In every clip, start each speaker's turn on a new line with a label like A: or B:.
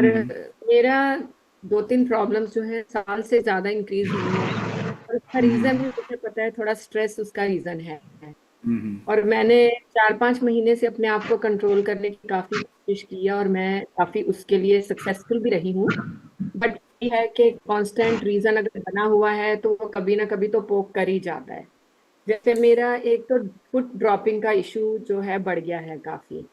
A: हम्म
B: मेरा दो तीन प्रॉब्लम्स जो है साल से ज्यादा इंक्रीज हुई हैं। और उसका रीजन
A: हम्म
B: भी मुझे पता है, थोड़ा स्ट्रेस उसका रीजन है।
A: हम्म
B: और मैंने 4-5 महीने से अपने आप को कंट्रोल करने की काफी कोशिश की है, और मैं काफी उसके लिए सक्सेसफुल भी रही हूँ। बट ये है कि कांस्टेंट रीजन अगर बना हुआ है तो वो कभी ना कभी तो पोक कर ही जाता है। जैसे मेरा एक तो फुट ड्रॉपिंग का इशू जो है बढ़ गया है काफी।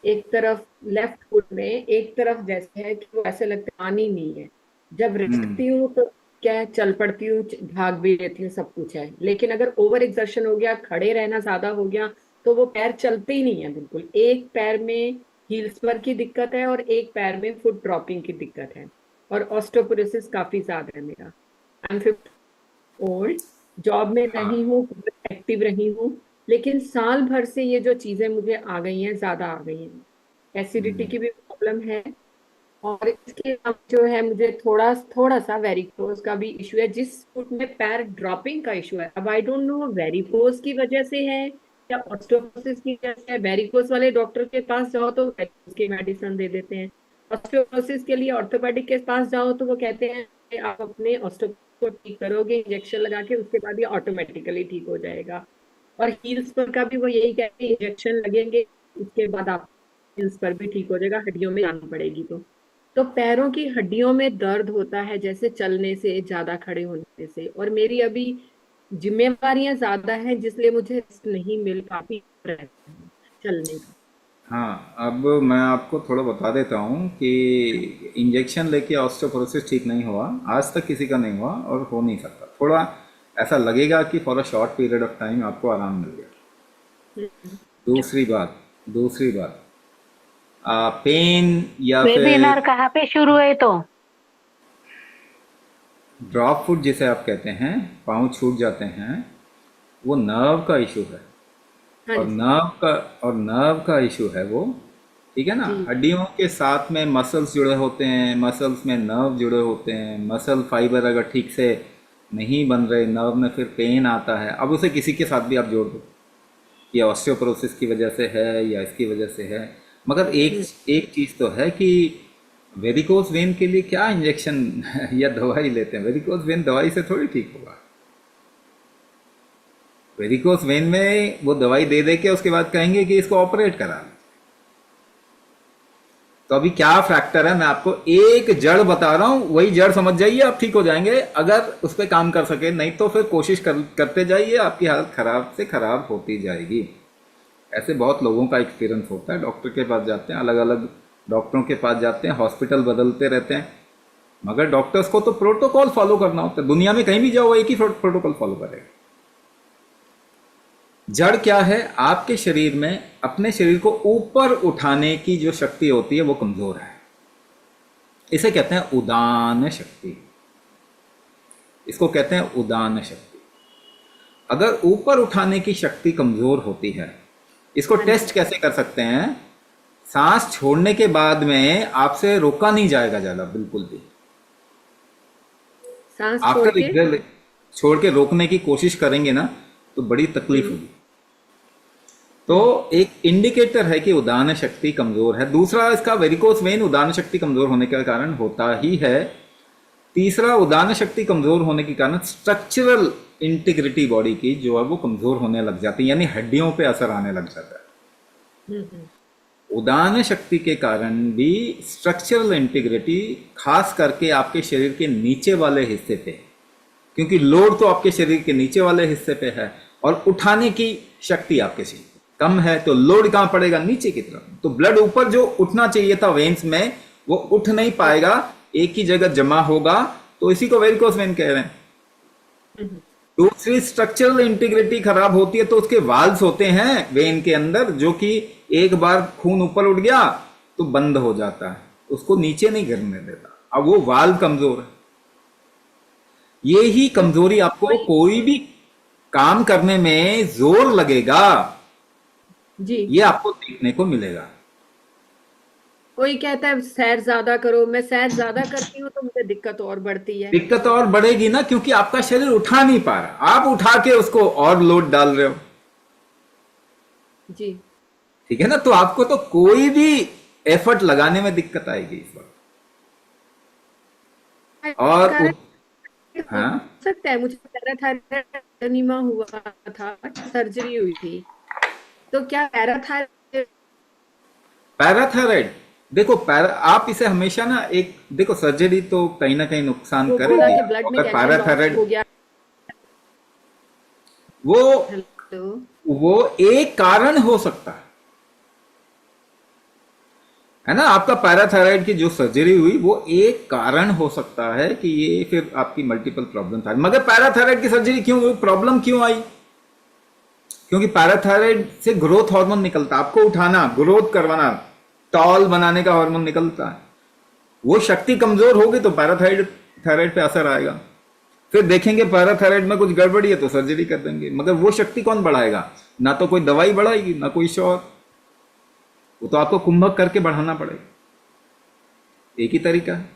B: एक तरफ लेफ्ट फुट में एक तरफ जैसे है कि वो ऐसे लगता है पानी नहीं है। जब
A: हम्म
B: रखती हूँ तो क्या है, चल पड़ती हूँ, भाग भी लेती हूँ, सब कुछ है। लेकिन अगर ओवर एक्सर्शन हो गया, खड़े रहना ज्यादा हो गया, तो वो पैर चलते ही नहीं है बिल्कुल। एक पैर में हील स्पर की दिक्कत है और एक पैर में फुट ड्रॉपिंग की दिक्कत है। और ऑस्टियोपोरोसिस काफी ज्यादा है मेरा। आई एम 50 ओल्ड, जॉब में रही
A: हाँ
B: हूँ, एक्टिव रही हूँ। लेकिन साल भर से ये जो चीजें मुझे आ गई हैं, ज्यादा आ गई हैं। एसिडिटी
A: हम्म
B: की भी प्रॉब्लम है। और इसके अलावा जो है मुझे थोड़ा थोड़ा सा वेरिकोज का भी इशू है, जिस फुट में पैर ड्रॉपिंग का इशू है। अब आई डोंट नो वेरिकोज की वजह से है या ऑस्टियोपोरोसिस की वजह से है। वेरिकोज वाले डॉक्टर के पास जाओ तो वेरिकोज की मेडिसिन दे देते हैं। ऑस्टियोपोरोसिस के लिए ऑर्थोपेडिक के पास जाओ तो वो कहते हैं कि आप अपने ऑस्टियो को ठीक करोगे इंजेक्शन लगा के, उसके बाद ये ऑटोमेटिकली ठीक हो जाएगा। और हील्स पर का भी वो यही कहते हैं, इंजेक्शन लगेंगे, उसके बाद आप हील्स पर भी ठीक हो जाएगा, हड्डियों में जान पड़ेगी तो पैरों की हड्डियों में दर्द होता है, जैसे चलने से, ज्यादा खड़े होने से। और मेरी अभी जिम्मेवारियां ज्यादा हैं, जिसलिए मुझे रेस्ट नहीं मिल पाती चलने का।
A: हाँ, अब मैं आपको थोड़ा बता देता हूँ कि इंजेक्शन लेके ऑस्टियोपोरोसिस ठीक नहीं हुआ, आज तक किसी का नहीं हुआ और हो नहीं सकता। थोड़ा ऐसा लगेगा कि for a short period of time आपको आराम मिल गया।
B: हम्म।
A: दूसरी बात, पेन या फिर
C: वेबिनार कहाँ पे शुरू है तो?
A: ड्रॉप फुट जिसे आप कहते हैं, पाँव छूट जाते हैं, वो नर्व का इशू है।
B: हाँ
A: और
B: जी।
A: नर्व का इशू है वो। ठीक है ना,
B: जी।
A: हड्डियों के साथ में मसल्स जुड़े होते हैं, मसल्स में नर्व जुड़े होते हैं। मसल फाइबर अगर ठीक से नहीं बन रहे नर्व में, फिर पेन आता है। अब उसे किसी के साथ भी आप जोड़ दो, ये ऑस्टियोपोरोसिस की वजह से है या इसकी वजह से है। मगर एक
B: हम्म।
A: एक चीज़ तो है कि वेरिकोज वेन के लिए क्या इंजेक्शन या दवाई लेते हैं? वेरिकोज वेन दवाई से थोड़ी ठीक होगा। वेरिकोज वेन में वो दवाई दे दे के उसके बाद कहेंगे कि इसको ऑपरेट करा। तो अभी क्या फैक्टर है, मैं आपको एक जड़ बता रहा हूं, वही जड़ समझ जाइए, आप ठीक हो जाएंगे अगर उस पर काम कर सके। नहीं तो फिर कोशिश करते जाइए, आपकी हालत खराब से खराब होती जाएगी। ऐसे बहुत लोगों का एक्सपीरियंस होता है। डॉक्टर के पास जाते हैं, अलग अलग डॉक्टरों के पास जाते हैं, हॉस्पिटल बदलते रहते हैं, मगर डॉक्टर्स को तो प्रोटोकॉल फॉलो करना होता है। दुनिया में कहीं भी जाओ, एक ही प्रोटोकॉल फॉलो करेगा। जड़ क्या है? आपके शरीर में अपने शरीर को ऊपर उठाने की जो शक्ति होती है वो कमजोर है। इसे कहते हैं उदान शक्ति। इसको कहते हैं उदान शक्ति। अगर ऊपर उठाने की शक्ति कमजोर होती है, इसको
B: हाँ जी।
A: टेस्ट कैसे कर सकते हैं? सांस छोड़ने के बाद में आपसे रोका नहीं जाएगा ज्यादा, बिल्कुल भी।
B: सांस छोड़
A: आफ्टर
B: के।
A: एक्सेल छोड़ के रोकने की कोशिश करेंगे ना, तो बड़ी तकलीफ
B: हम्म।
A: होगी। तो
B: हम्म।
A: एक इंडिकेटर है कि उदान शक्ति कमजोर है। दूसरा, इसका वेरिकोस वेन उदान शक्ति कमजोर होने के कारण होता ही है। तीसरा, उदान शक्ति कमजोर होने के कारण स्ट्रक्चरल इंटीग्रिटी बॉडी की जो है वो कमजोर होने लग जाती है, यानी हड्डियों पे असर आने लग जाता है।
B: हम्म।
A: उदान शक्ति के कारण भी स्ट्रक्चरल इंटीग्रिटी, खास करके आपके शरीर के नीचे वाले हिस्से पे, क्योंकि लोड तो आपके शरीर के नीचे वाले हिस्से पे है और उठाने की शक्ति आपके शरीर में कम है, तो लोड कहां पड़ेगा? नीचे की तरफ। तो ब्लड ऊपर जो उठना चाहिए था वेन्स में, वो उठ नहीं पाएगा, एक ही जगह जमा होगा। तो इसी को वेरिकोस वेन कह रहे हैं।
B: हम्म।
A: दूसरी, स्ट्रक्चरल इंटीग्रिटी खराब होती है तो उसके वाल्व्स होते हैं वेन के अंदर, जो कि एक बार खून ऊपर उठ गया तो बंद हो जाता है, उसको नीचे नहीं गिरने देता। अब वो वाल्व कमजोर है। ये ही
B: तो
A: कमजोरी आपको
B: कोई।
A: कोई भी काम करने में जोर लगेगा,
B: जी।
A: ये आपको देखने को मिलेगा।
B: कोई कहता है सैर ज्यादा करो, मैं सैर ज्यादा करती हूँ तो मुझे दिक्कत और बढ़ती है।
A: दिक्कत और बढ़ेगी ना, क्योंकि आपका शरीर उठा नहीं पा रहा, आप उठा के उसको और लोड डाल रहे हो।
B: जी।
A: ठीक है ना, तो आपको तो कोई भी एफर्ट लगाने में दिक्कत आएगी इस वक्त। और
B: कारण हो
A: हाँ,
B: सकता है। मुझे पैराथायरॉयड एनीमिया हुआ था, सर्जरी हुई थी, तो क्या पैराथायरॉयड?
A: पैराथायराइड, देखो पैरा, आप इसे हमेशा ना एक, देखो सर्जरी तो कहीं ना कहीं नुकसान
B: वो बोला
A: करेगी
B: कि
A: आपको,
B: ब्लड में
A: अगर
B: कैल्शियम लॉस
A: पैराथायराइड,
B: हो गया।
A: वो
B: हेलो।
A: वो एक कारण हो सकता है ना। आपका पैराथायराइड की जो सर्जरी हुई वो एक कारण हो सकता है कि ये फिर आपकी मल्टीपल प्रॉब्लम था, मगर पैराथायराइड की सर्जरी क्यों हुई, प्रॉब्लम क्यों आई? क्योंकि पैराथायराइड से ग्रोथ हार्मोन निकलता है, आपको उठाना, ग्रोथ करवाना, टॉल बनाने का हार्मोन निकलता है। वो शक्ति कमजोर होगी तो पैराथायराइड थायराइड पे असर आएगा। फिर देखेंगे पैराथायराइड में कुछ गड़बड़ी है तो सर्जरी कर देंगे, मगर वो शक्ति कौन बढ़ाएगा? ना तो कोई दवाई बढ़ाएगी ना कोई शोर, वो तो आपको कुंभक करके बढ़ाना पड़ेगा। एक ही तरीका है।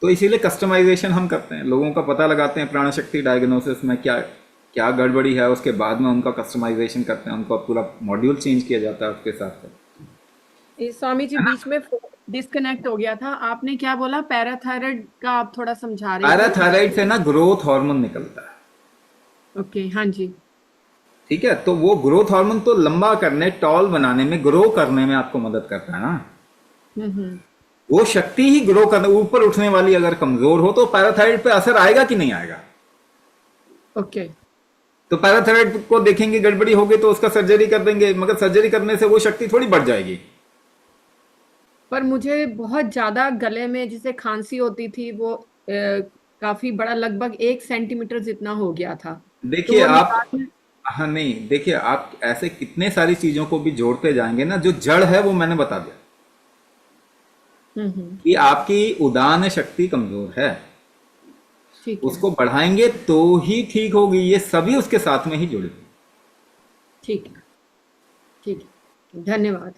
A: तो इसीलिए कस्टमाइजेशन हम करते हैं, लोगों का पता लगाते हैं प्राण शक्ति डायग्नोसिस में क्या क्या गड़बड़ी है, उसके बाद में उनका कस्टमाइजेशन करते हैं, उनका पूरा मॉड्यूल चेंज किया जाता है उसके साथ साथ।
B: स्वामी जी, बीच में डिस्कनेक्ट हो गया था। आपने क्या बोला? पैराथायराइड का आप थोड़ा समझा रहे थे।
A: पैराथायराइड से ना ग्रोथ हार्मोन निकलता है,
B: ओके, हाँ जी।
A: ठीक है। तो वो ग्रोथ हार्मोन तो लंबा करने, टॉल बनाने में, ग्रो करने में आपको मदद करता है ना।
B: हम्म।
A: वो शक्ति ही ग्रो करने, ऊपर उठने वाली अगर कमजोर हो तो पैराथायराइड पे असर आएगा कि नहीं आएगा?
B: ओके।
A: तो पैराथायराइड को देखेंगे गड़बड़ी होगी तो उसका सर्जरी कर देंगे, मगर सर्जरी करने से वो शक्ति थोड़ी बढ़ जाएगी।
B: पर मुझे बहुत ज्यादा गले में जिसे खांसी होती थी, वो काफी बड़ा, लगभग 1 सेंटीमीटर जितना हो गया था। तो
A: देखिए
B: वो
A: आप,
B: निकालने।
A: हाँ नहीं, देखिए आप ऐसे कितने सारी चीजों को भी जोड़ते जाएंगे ना, जो जड़ है वो मैंने बता दिया
B: हम्म।
A: कि आपकी उदान शक्ति कमजोर है,
B: ठीक है।
A: उसको बढ़ाएंगे तो ही ठीक होगी। ये सभी उसके साथ में ही जुड़े।
B: ठीक है। ठीक है, धन्यवाद।